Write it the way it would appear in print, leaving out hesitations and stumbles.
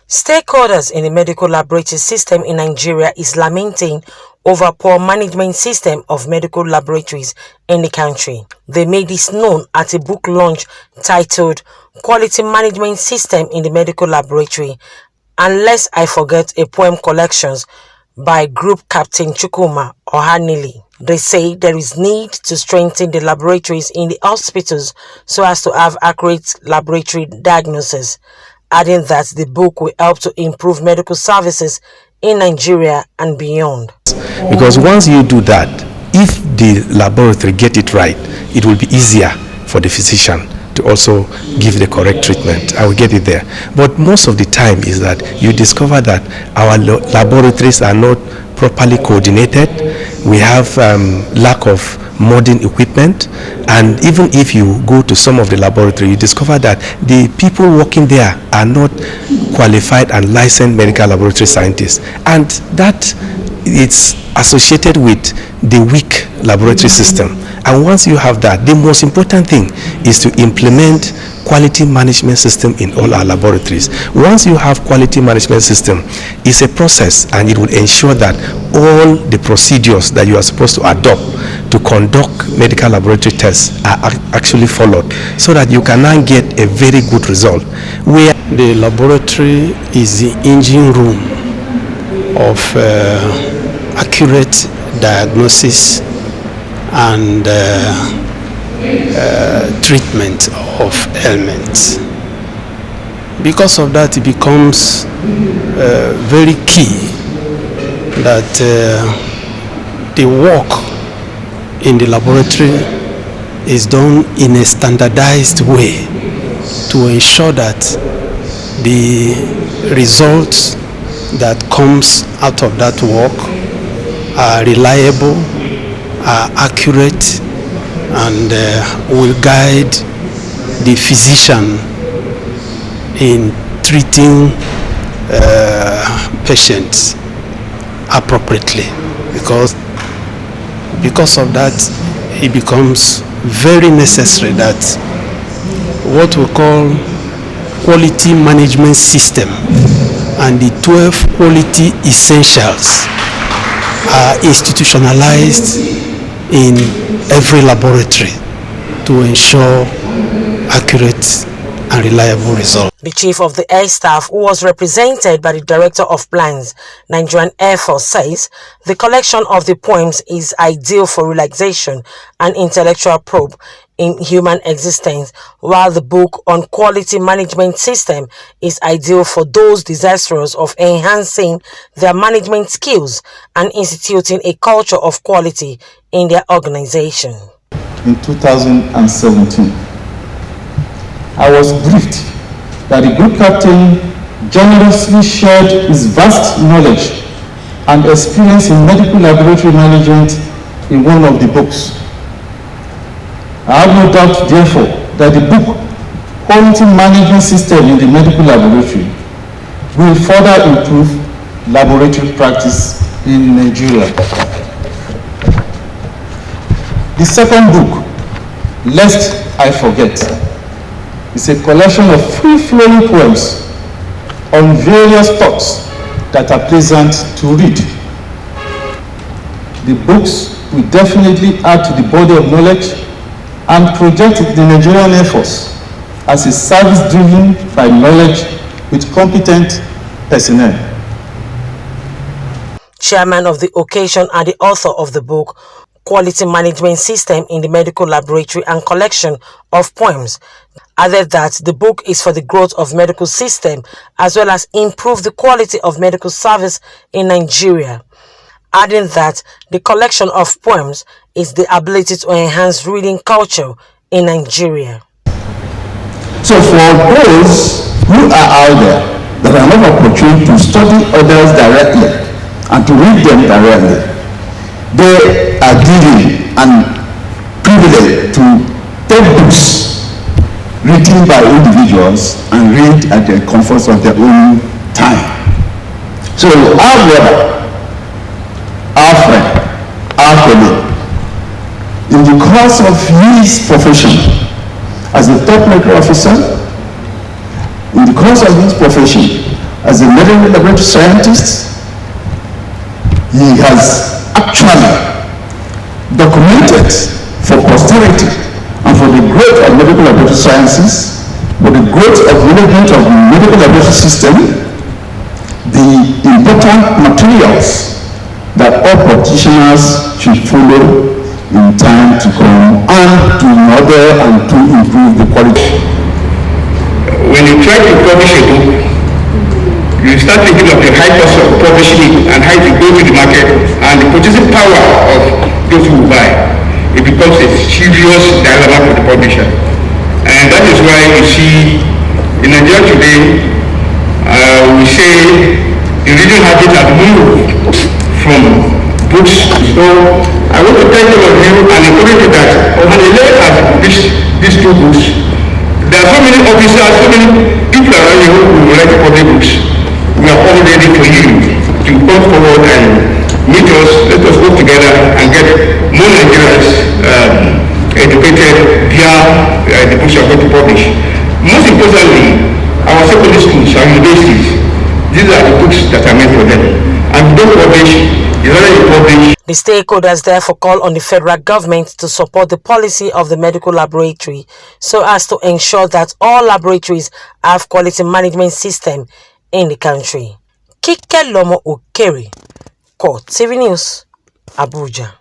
Stakeholders in the medical laboratory system in Nigeria is lamenting over poor management system of medical laboratories in the country. They made this known at a book launch titled Quality Management System in the Medical Laboratory, Unless I Forget, a poem collections by Group Captain Chukwuma Ohanili. They say there is need to strengthen the laboratories in the hospitals so as to have accurate laboratory diagnosis, adding that the book will help to improve medical services in Nigeria and beyond. Because once you do that, if the laboratory get it right, it will be easier for the physician to also give the correct treatment. I will get it there. But most of the time is that you discover that our laboratories are not properly coordinated. We have lack of modern equipment, and even if you go to some of the laboratory, you discover that the people working there are not qualified and licensed medical laboratory scientists, and that it's associated with the weak laboratory system. And once you have that, the most important thing is to implement quality management system in all our laboratories. Once you have quality management system, it's a process, and it will ensure that all the procedures that you are supposed to adopt to conduct medical laboratory tests are actually followed, so that you can now get a very good result. Where the laboratory is the engine room of accurate diagnosis and treatment of ailments. Because of that, it becomes very key that the work in the laboratory is done in a standardized way to ensure that the results that comes out of that work are reliable, are accurate, and will guide the physician in treating patients appropriately. Because of that, it becomes very necessary that what we call quality management system and the 12 quality essentials are institutionalized in every laboratory to ensure accurate and reliable results. The Chief of the Air Staff, who was represented by the Director of Plans, Nigerian Air Force, says the collection of the poems is ideal for relaxation and intellectual probe in human existence, while the book on quality management system is ideal for those desirous of enhancing their management skills and instituting a culture of quality in their organization. In 2017, I was briefed that the group captain generously shared his vast knowledge and experience in medical laboratory management in one of the books. I have no doubt, therefore, that the book Quality Management System in the Medical Laboratory will further improve laboratory practice in Nigeria. The second book, Lest I Forget, is a collection of free-flowing poems on various topics that are pleasant to read. The books will definitely add to the body of knowledge and project the Nigerian Air Force as a service driven by knowledge with competent personnel. Chairman of the occasion and the author of the book, Quality Management System in the Medical Laboratory and Collection of Poems, added that the book is for the growth of medical system as well as improve the quality of medical service in Nigeria, adding that the collection of poems is the ability to enhance reading culture in Nigeria. So for those who are out there that are not opportunity to study others directly and to read them directly, they are given and privileged to take books written by individuals and read at the comfort of their own time. So our brother, our friend, our colleague, in the course of his profession as a top medical officer, in in the course of his profession as a medical laboratory scientist, he has actually documented for posterity and for the growth of medical laboratory sciences, for the growth of management of the medical laboratory system, the important materials that all practitioners should follow in time to come and to model and to improve the quality. When you try to publish a book, you start thinking of the high cost of publishing it and how it goes to the market and the purchasing power of those who buy. It becomes a serious dilemma for the publisher. And that is why you see in Nigeria today, we say the reading habit has moved from books. So I want to thank all of you and encourage you that when the lawyer has published these two books, there are so many officers, so many people around you who would like to publish books. We are all ready for you to come forward and meet us. Let us work together and get more Nigerians educated via the books you are going to publish. Most importantly, our secondary schools, our universities, these are the books that are meant for them. And don't publish, you publish. The stakeholders therefore call on the federal government to support the policy of the medical laboratory so as to ensure that all laboratories have quality management system in the country. Kike Lomo Okere, Court TV News, Abuja.